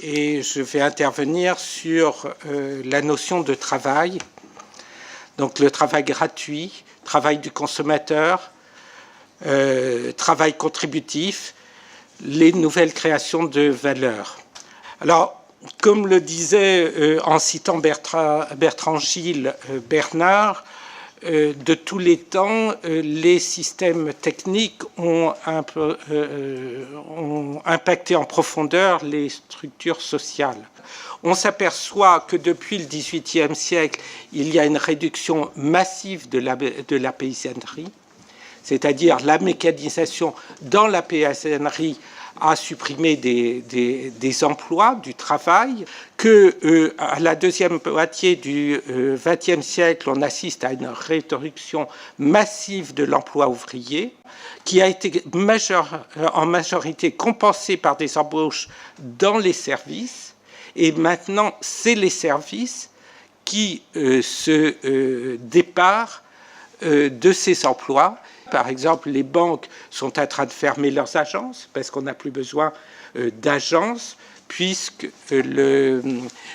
et je vais intervenir sur la notion de travail. Donc le travail gratuit, travail du consommateur, travail contributif, les nouvelles créations de valeur. Alors, comme le disait en citant Bertrand Gilles Bernard, de tous les temps, les systèmes techniques ont impacté en profondeur les structures sociales. On s'aperçoit que depuis le XVIIIe siècle, il y a une réduction massive de la paysannerie, c'est-à-dire la mécanisation dans la paysannerie a supprimé des emplois, du travail, que à la deuxième moitié du XXe siècle, on assiste à une réduction massive de l'emploi ouvrier, qui a été en majorité compensée par des embauches dans les services, et maintenant c'est les services qui se déparent de ces emplois. Par exemple, les banques sont en train de fermer leurs agences parce qu'on n'a plus besoin d'agences, puisque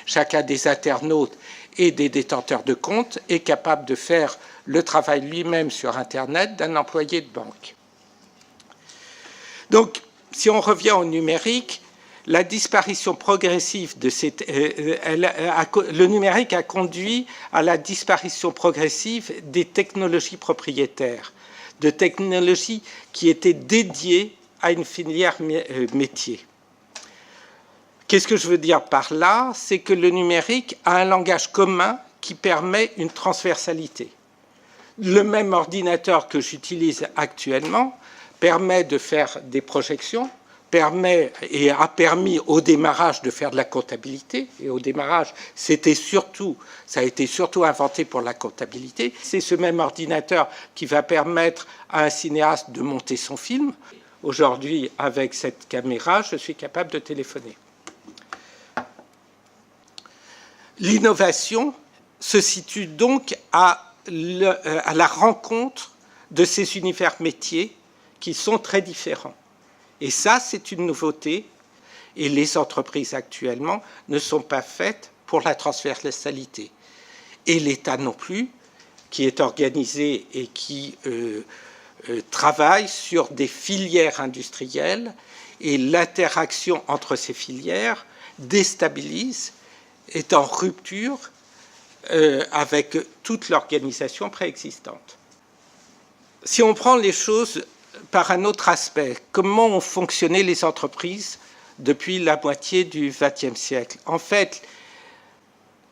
chacun des internautes et des détenteurs de comptes est capable de faire le travail lui-même sur Internet d'un employé de banque. Donc, si on revient au numérique, la disparition progressive de le numérique a conduit à la disparition progressive des technologies propriétaires, de technologies qui étaient dédiées à une filière métier. Qu'est-ce que je veux dire par là? C'est que le numérique a un langage commun qui permet une transversalité. Le même ordinateur que j'utilise actuellement permet de faire des projections, a permis au démarrage de faire de la comptabilité. Et au démarrage, ça a été surtout inventé pour la comptabilité. C'est ce même ordinateur qui va permettre à un cinéaste de monter son film. Aujourd'hui, avec cette caméra, je suis capable de téléphoner. L'innovation se situe donc à la rencontre de ces univers métiers qui sont très différents. Et ça, c'est une nouveauté. Et les entreprises actuellement ne sont pas faites pour la transversalité. Et l'État non plus, qui est organisé et qui travaille sur des filières industrielles. Et l'interaction entre ces filières déstabilise, est en rupture avec toute l'organisation préexistante. Si on prend les choses par un autre aspect, comment ont fonctionné les entreprises depuis la moitié du XXe siècle? En fait,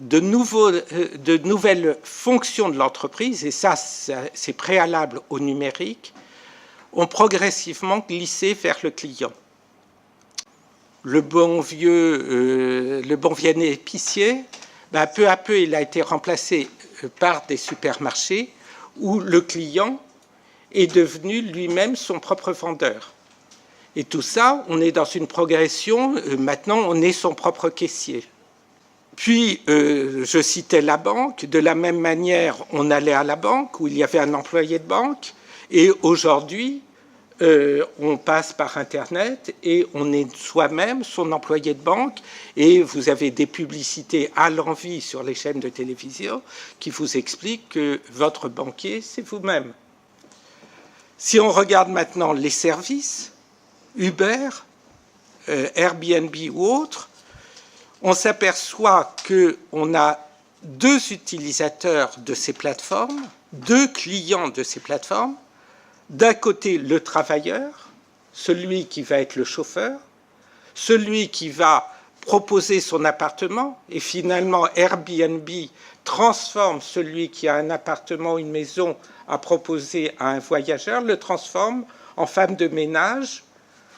de nouvelles fonctions de l'entreprise, et ça c'est préalable au numérique, ont progressivement glissé vers le client. Le bon vieux épicier, peu à peu, il a été remplacé par des supermarchés où le client est devenu lui-même son propre vendeur. Et tout ça, on est dans une progression, maintenant on est son propre caissier. Puis, je citais la banque, de la même manière, on allait à la banque où il y avait un employé de banque, et aujourd'hui, on passe par Internet et on est soi-même son employé de banque, et vous avez des publicités à l'envi sur les chaînes de télévision qui vous expliquent que votre banquier, c'est vous-même. Si on regarde maintenant les services, Uber, Airbnb ou autres, on s'aperçoit qu'on a deux utilisateurs de ces plateformes, deux clients de ces plateformes. D'un côté, le travailleur, celui qui va être le chauffeur, celui qui va proposer son appartement, et finalement Airbnb transforme celui qui a un appartement ou une maison à proposer à un voyageur, le transforme en femme de ménage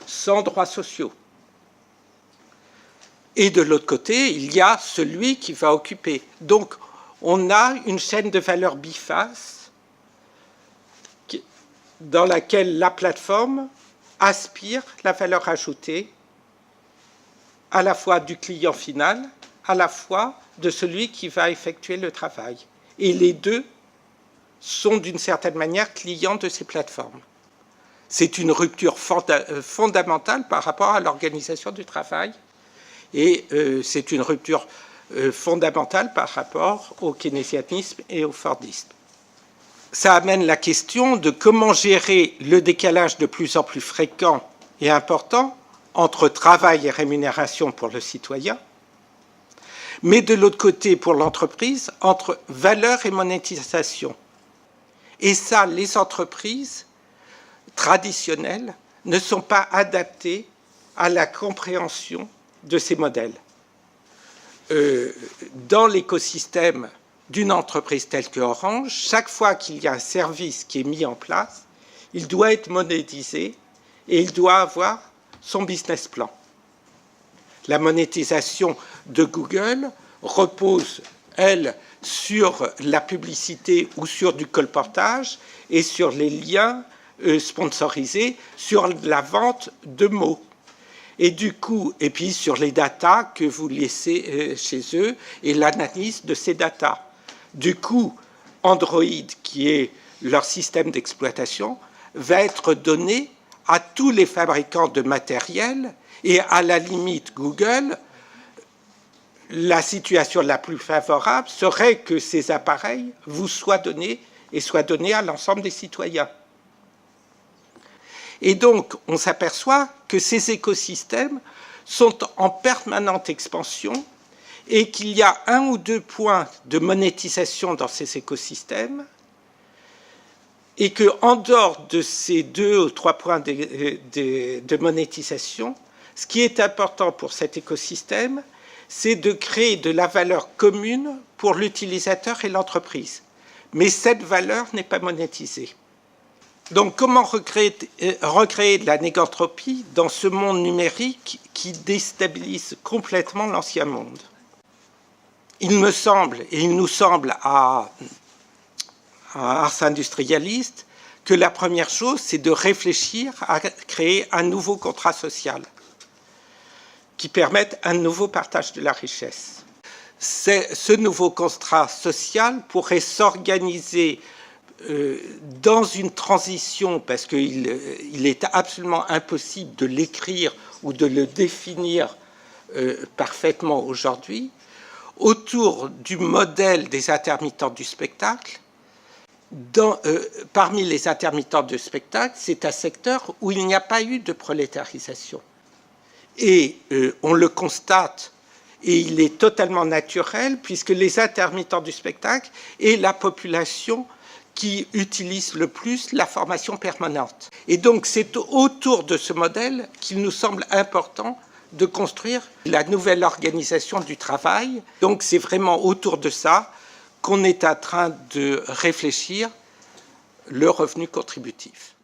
sans droits sociaux. Et de l'autre côté, il y a celui qui va occuper. Donc, on a une chaîne de valeur biface dans laquelle la plateforme aspire la valeur ajoutée à la fois du client final, à la fois de celui qui va effectuer le travail. Et les deux sont d'une certaine manière clients de ces plateformes. C'est une rupture fondamentale par rapport à l'organisation du travail. Et c'est une rupture fondamentale par rapport au keynésianisme et au fordisme. Ça amène la question de comment gérer le décalage de plus en plus fréquent et important entre travail et rémunération pour le citoyen, mais de l'autre côté, pour l'entreprise, entre valeur et monétisation. Et ça, les entreprises traditionnelles ne sont pas adaptées à la compréhension de ces modèles. Dans l'écosystème d'une entreprise telle que Orange, chaque fois qu'il y a un service qui est mis en place, il doit être monétisé et il doit avoir son business plan. La monétisation de Google repose, elle, sur la publicité ou sur du colportage et sur les liens sponsorisés, sur la vente de mots. Et du coup, et puis sur les datas que vous laissez chez eux et l'analyse de ces datas. Du coup, Android, qui est leur système d'exploitation, va être donné à tous les fabricants de matériel et à la limite Google, la situation la plus favorable serait que ces appareils vous soient donnés et soient donnés à l'ensemble des citoyens. Et donc, on s'aperçoit que ces écosystèmes sont en permanente expansion et qu'il y a 1 ou 2 points de monétisation dans ces écosystèmes et qu'en dehors de ces 2 ou 3 points de monétisation, ce qui est important pour cet écosystème, c'est de créer de la valeur commune pour l'utilisateur et l'entreprise. Mais cette valeur n'est pas monétisée. Donc, comment recréer de la négantropie dans ce monde numérique qui déstabilise complètement l'ancien monde? Il me semble, et il nous semble à Ars Industrialiste, que la première chose, c'est de réfléchir à créer un nouveau contrat social qui permette un nouveau partage de la richesse. Ce nouveau contrat social pourrait s'organiser dans une transition, parce qu'il est absolument impossible de l'écrire ou de le définir parfaitement aujourd'hui, autour du modèle des intermittents du spectacle. Parmi les intermittents du spectacle, c'est un secteur où il n'y a pas eu de prolétarisation. Et on le constate, et il est totalement naturel, puisque les intermittents du spectacle est la population qui utilise le plus la formation permanente. Et donc, c'est autour de ce modèle qu'il nous semble important de construire la nouvelle organisation du travail. Donc, c'est vraiment autour de ça qu'on est en train de réfléchir le revenu contributif.